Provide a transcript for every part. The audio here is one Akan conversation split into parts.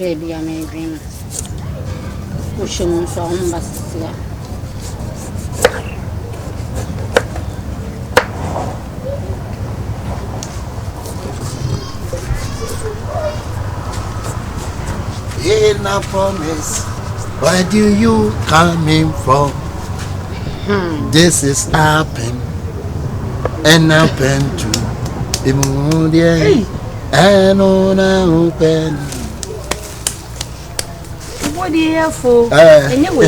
baby, I'm a dreamer. Pushing so on, but In a promise, where do you coming from? This is happen and happen to Imudia and on open. What do you have for? Anyway,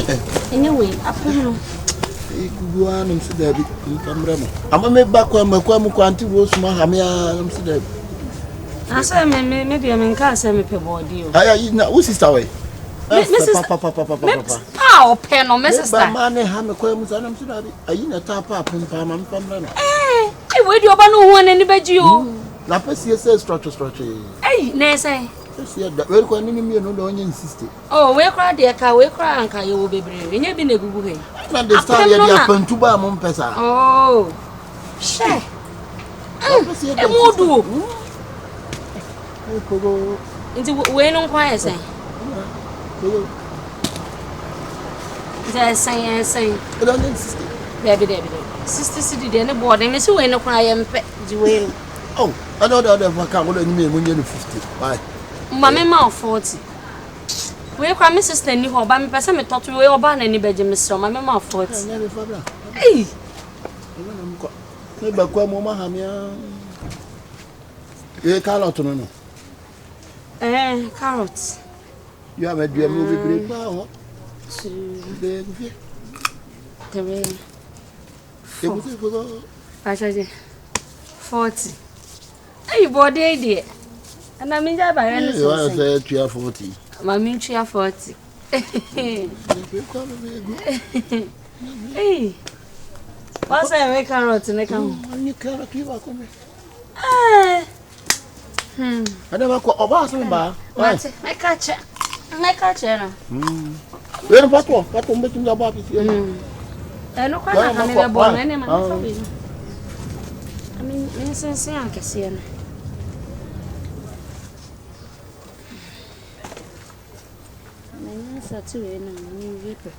upon I'm back when my quanti was Mahamia. I said, maybe I'm in class, I'm a body. I know who's his away. Papa. Oh, pen or Mrs. Man, Hamaquam, and I'm sorry. I in a tap up and Pam from Rana. Eh, where do you want one anybody? Lapis says structure. Hey, Nessa. We're going to me no insist. Oh, we're crying, dear car, we're crying, you will be brave. And you've been a good way. Not the story happened to buy Mompesa. Oh, share. And what do? Into when on quiet say. Say. I don't insist. Baby. Sister City, then a board, and so when a cry and pet you. Oh, I know that I can't me when you're 50. Why? Mamma 40. We're crying, Mrs. Stanley, or by me, person, me talk to you about any Benjamin, so my mamma 40. Hey, maybe Quamma Hamia. You can't know. Carrots. You have a dear movie power. 2, 3, 40. Hey, body, dear. And I mean that by any say 40. My mean 40. Hey, what's I make carrots and I come? You can't keep up on me. I never call about me. My catcher. Where what will make you about it? I know quite a born any man. I mean, since I can see him. My answer to it, and paper.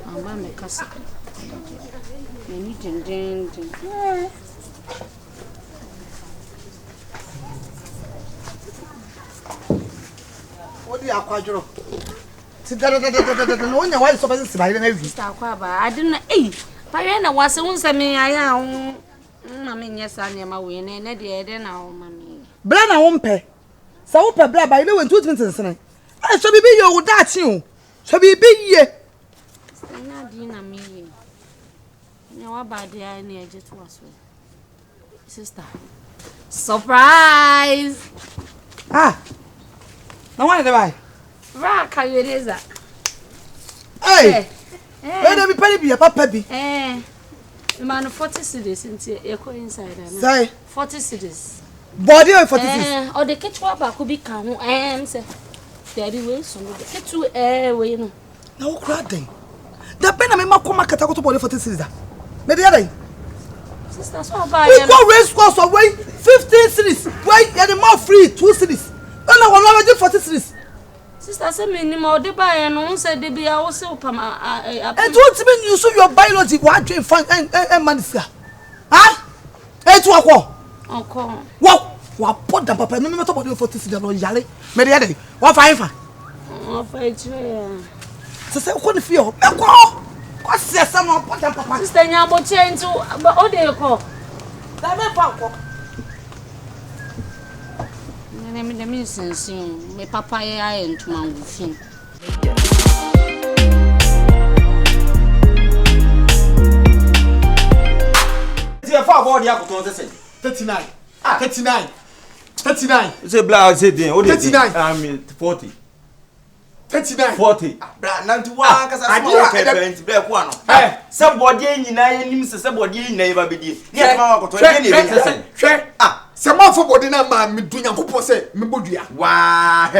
I'm my cousin. Many ding. What do you acquire? No one why so busy by the navy. I didn't. Eh, Payana was once a me. I am. I mean, yes, I am a winner, and at the end, now, mammy. Blana won't pay. So, per blah by the 2 twins. I shall be your that you. Shall be ye. Not dinner me. No, about the idea just was. Sister. Surprise! Ah. No one buy. Rock, how it is that? Hey, let me penny be a papa be. The man of 40 cities into a inside. Say 40 cities. Body of 40 cities. Or the kitchen could be come and say, Daddy Wilson, the kitchen airway. No crying. The pen of my come market to body 40 cities. Maybe other. Sister, so by race course away 15 cities. Wait, you're the more free 2 cities. And I will not 40 cities. Sister, send me more de buy and on said they be also pama. And what mean you saw your biology what you find and manisca? Ah? It's what? Uncle. What put the papa no matter what you 40 cities or yale? Maybe what fine? Oh, fight you. Sister, what feel? What's some of papa? Sister, you will change to but all they call. The means me papa and to my thing. Dear father, the apple 39. 39. It's a blouse, said 39. I mean 40. 39. 40. Nantua, because I did black one. Somebody in names, somebody never be. Yes, some more for body number, me doing a couple say, me budia. Wow,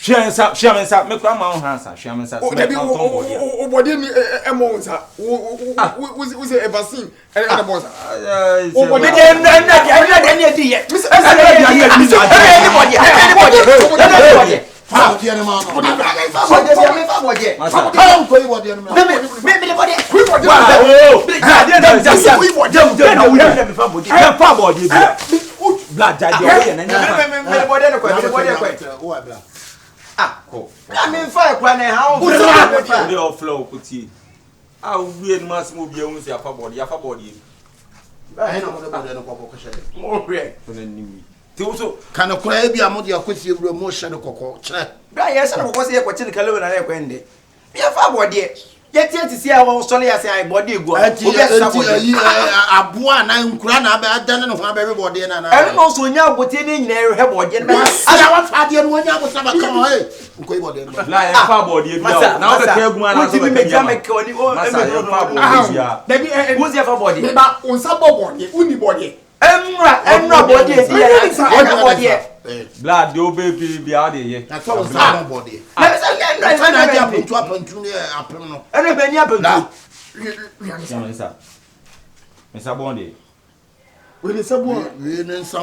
Shamansa, make one hands, Shamansa. Oh, body me a monster. Was a vaccine and a monster. Oh, what did you I mean, fire when how they all flow put you. How weird must move your own body, your body. I know about the more red than me. Can a crab be a modi of your motion of cocoa? Yes, I was here watching the color and I went there. Be a far body. Yet to see how sorry I say I body go. I buan and crana bad done of everybody and I don't know so now put in there her body. I want Fabian when you was never come away. Like a far body. Now the tail one was even make a body. Who's your body? About on some body, only body. Emra body. Blood, your baby be out here. That's all body. I put up and to a and then Mr. Bondi. We need some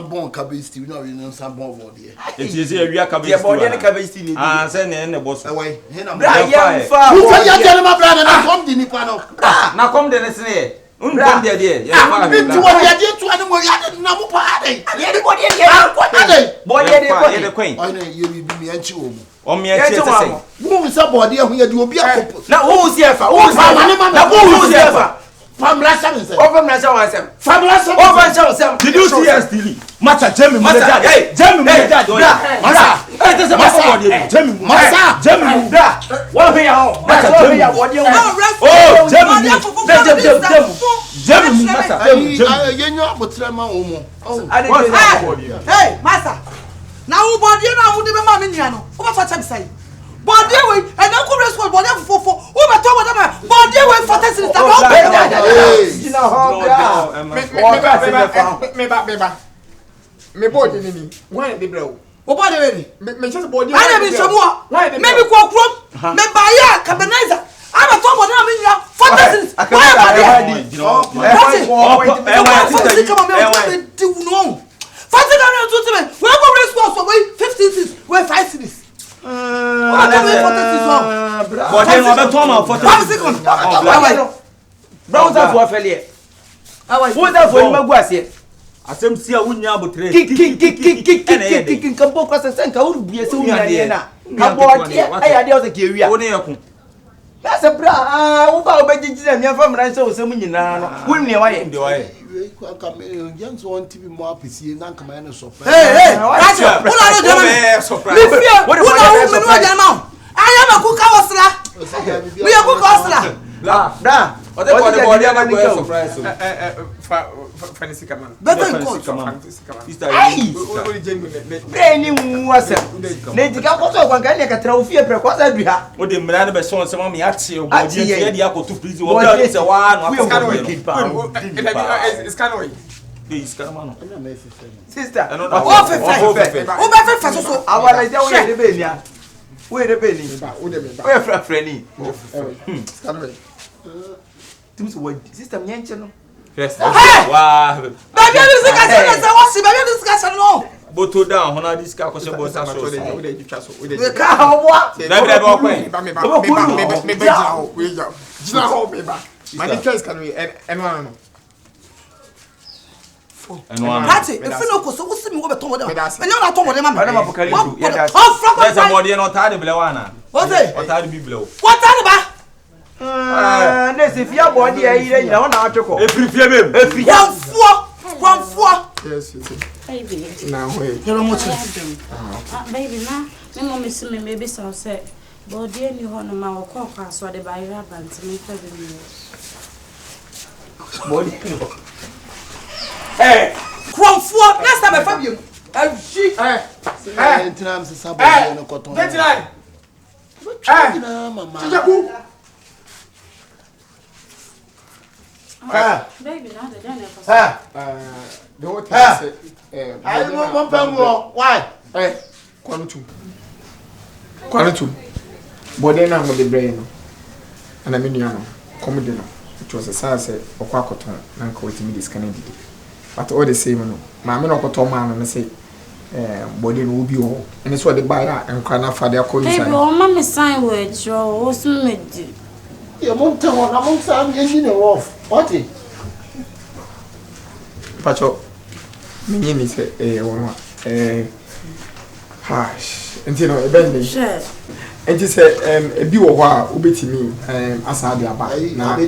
bone cabisty, no, we need some bone body. It is a real cabisty. Ah, send in the boss away. Now come the next day. Come there, dear. The queen. You will be me and you. Or me and you. Who is somebody who you be a couple? Now, who's here? Who's here? From last time, over myself. From last time, over myself. Did you see us stealing? Master, Jemmy, hey, Jemmy, Massa, it doesn't matter. Jemmy, Massa, Jemmy, what are you? What you oh, Jemmy, hey, Master. Now, body, now, who the mamma in what I'm saying? Body away, and Uncle Response, body for over top body away for testing. Me body ni why dey blow o body ready me just body I dey be someone maybe go from me buy Akabenazer I be talk body me ya for testing why body no first thing I do to me we go response for 15 cities we 5 cities what do we for testing but then we be talk for 5 seconds browser for failure who that for you go ase asem si a wunya abotre kik kan bo kwase senka wo bie se wunya de na ka body aya de o se ke wia wo ne yakun na se bra wo ba obegigi na mia famra nse wo se mu nyina no wo ne wa ye de wa ye Jens want to be more PC than command a surprise. Hey, that's it. Who are you? Surprise. What are you now? I am a cook hustler. We are cook hustler. Bra. What the body am I surprise? Fancy come on. Better come on. Hey. Any was Lady Gakoto one guy like a trophy prequasa do ha. What the man be so some me at you. Body here dey go to prison. What is a one? It's kind of Please come on. Sister. Oh, so our idea we dey be nia. We dey be ni. We friendly. Sister nyenche no. Wow. Baby discussion what's baby discussion no. Boto down hona discuss question about so. We ka what? Party, if you know so what's me go beto modem. And you na to modem am. There's a body no tired be wana. What say? O tired be blow. What tired ba? Nesse fia body aí na na atweko. E frifie mem. E fi. Kwanfo. Yes, yes. Baby. Now wait. Hello much. Baby na, me mom is me maybe so say body any ho no ma wo kwa so de ba ira bant me fa be me. Body. Eh, Kwanfo, next time I fa biem. She Entrance sabon no cotton. 29. Mama. Kyekyeku. Baby na de na for. The whole thing I don't want to why? Kwanu tu. Quality. Body now with the brain. And I mean, you know, comedy. It was a size of Quacoton, and quoting me this Canadian. But all the same, my men of Cotoman and say, body will be all. And it's what the buyer and cry for their code. Mamma sign words, or soon made. Your mom tell one among some engine off. What it? Pacho, my name is Hash. And you know, a bending. Sure. And you say, a bew while, Ubiti me, as I did about it. Now, I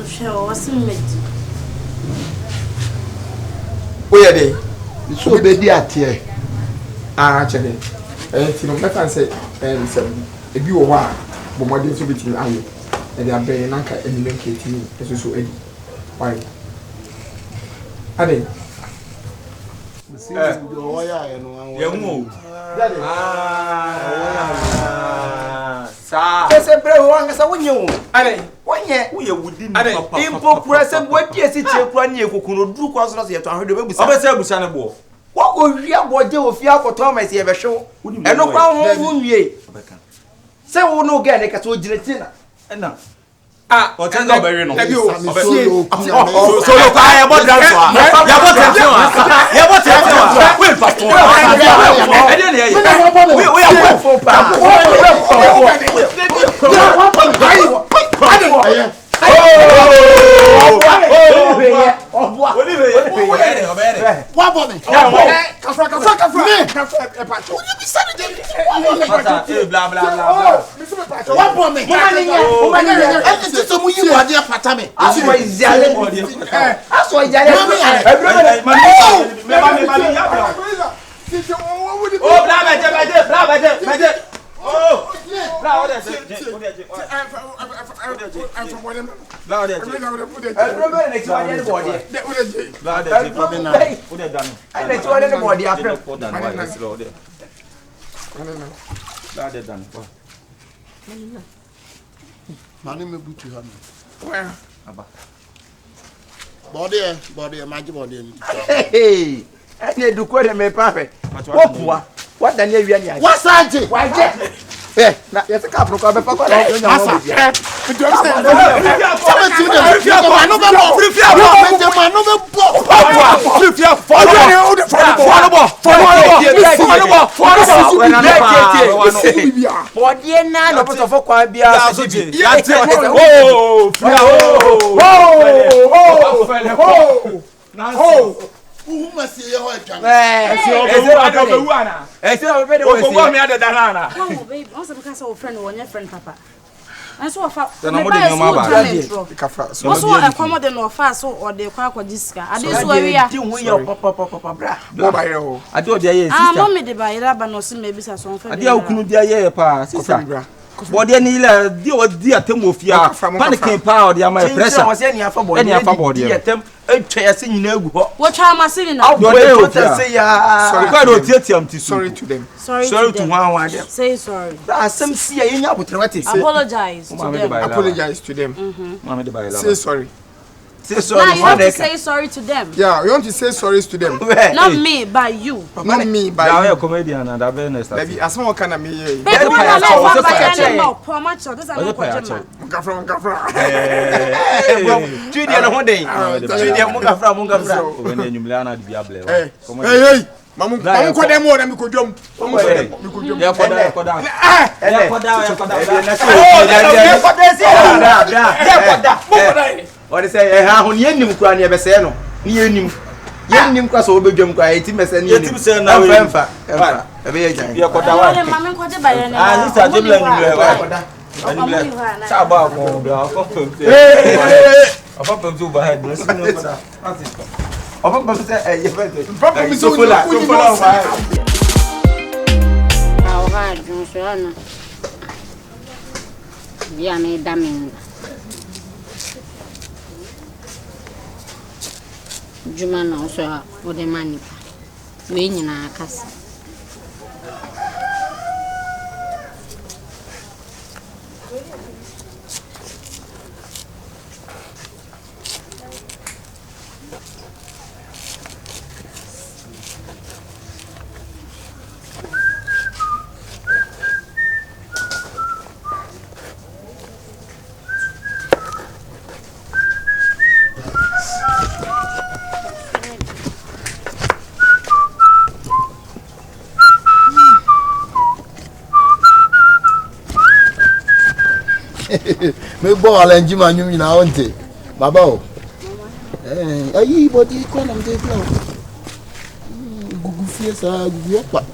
shall soon made. Where are they? It's so bad at here. Actually, and you know, let us say, a bew while, but more than to be till I. And they are bearing anchor and make it me, as so Eddie. Why? Are they? Yes, a brave one as a window. One year we wouldn't impress and what yes, it's a 1 year who could do causes yet to 100 What will you have what you fear for Thomas ever show? And no crown ye. Say, no get a cat with Gelatina. And now. What's no very no? So look, I am what Hey, I do quite a me perfect. What the name? What's that? Why, yes, a couple of Who must see your wife? Oh, baby, also because of friend or your friend, Papa. And so far, also a common or fast or the quack or disca. I didn't swear we are papa. I do the mommy the by Rabanos, maybe some friend. I couldn't dear pa. Body Nila, dear Timofia, panicking power, dear my pressure was any of body. What am I saying now? Sorry to them. Sorry to one. Say sorry. Some see in your apologize. Apologize to them. Say sorry. Say sorry. Now you have to say sorry to them. Yeah, you want to say sorry to them. Not me, by you. Not me, by you. A comedian and a business. Maybe as someone can me. What is say? How you cry never say no. You nim kwa so obedwam kwa eti mesen you nim say na we mfa ebe ye jan ye koda wa mama kwode ba ye na ah sister tebla ni le wa koda sa ba ko bra ofa pem ba head bless no koda ofa pem say ye fete papa mi so fola wa Ahora yo soy no ya me damin Juma na so o de mani we nyina akasa Me bo alanji manyu nyina onte. Baba o. Ayi body kwa na mde bla. Gugu fie sa gugu apa.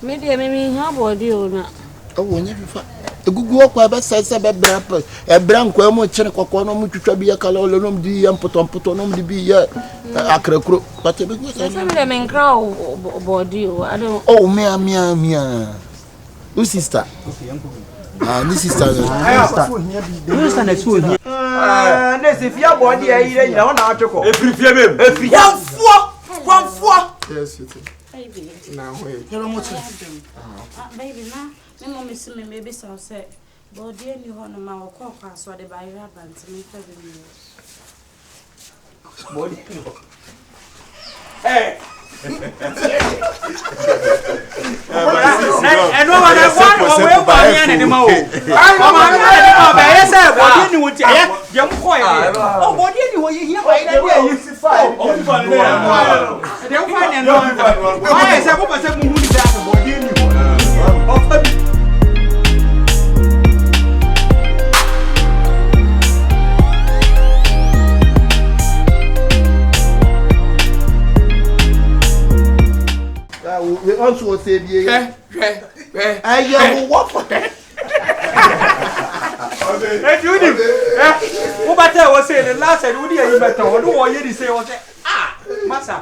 Me dey me ha body o na. Oh, nya fifa. Gugu okwa ba sa be bra pa. E bra nkwa mo kire kokko no mo twitwa bi ya kala olo no mdi ya mpoto no mdi bi ya akrakro. Pate be go sa. Me dey me nkra body o. I don't. Oh, me. Who sister? This sister. Who sister na so here? Na se fia body ya ire nyina ho na atweko. Efiri fie bem. Efiri. Kwamfo. Yes, you think. Baby. Now, wait. Baby, na. Me mom see me maybe so say. Body any ho na ma ko so de ba ira bant me fa be me. Body. Eh. And no one away by any more. I know I say body ni wuti ya dem ko ya. Oh body ni wo ye by na you see fine. Oh fine no. Dem fine no. Why say ko say mu hu ni that body ni wo. Oh we also say be what for that? Hey, Judy. Who better was saying the last and would you better? What do you say? Massa.